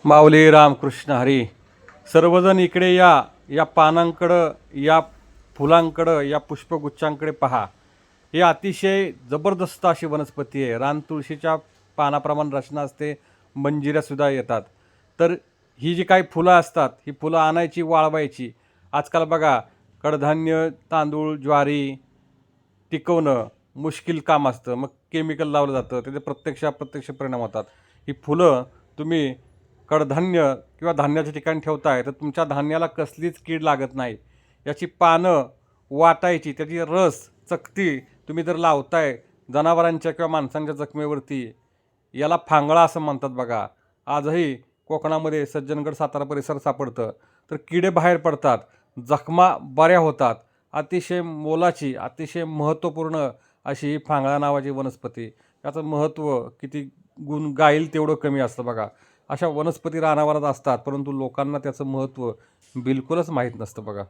माऊली रामकृष्ण हरी. सर्वजण इकडे या पानांकडं, या फुलांकडं, या पुष्पगुच्छांकडे पहा. ही अतिशय जबरदस्त अशी वनस्पती आहे. रानतुळशीच्या पानाप्रमाणे रचना असते, मंजिऱ्यासुद्धा येतात. तर ही जी काही फुलं असतात, ही फुलं आणायची, वाळवायची. आजकाल बघा, कडधान्य, तांदूळ, ज्वारी टिकवणं मुश्किल काम असतं. मग केमिकल लावलं जातं, त्याचे प्रत्यक्ष अप्रत्यक्ष परिणाम होतात. ही फुलं तुम्ही कडधान्य किंवा धान्याच्या ठिकाणी ठेवताय, तर तुमच्या धान्याला कसलीच कीड लागत नाही. याची पानं वाटायची, त्याची रस, चकती तुम्ही जर लावताय जनावरांच्या किंवा माणसांच्या जखमेवरती, याला फांगळा असं म्हणतात बघा. आजही कोकणामध्ये सज्जनगड, सातारा परिसर सापडतं. तर किडे बाहेर पडतात, जखमा बऱ्या होतात. अतिशय मोलाची, अतिशय महत्त्वपूर्ण अशी ही फांगळा नावाची वनस्पती. त्याचं महत्त्व किती गुण गाईल तेवढं कमी असतं बघा. अशा वनस्पती रानावरात असतात, परंतु लोकांना त्याचं महत्त्व बिलकुलच माहीत नसतं बघा.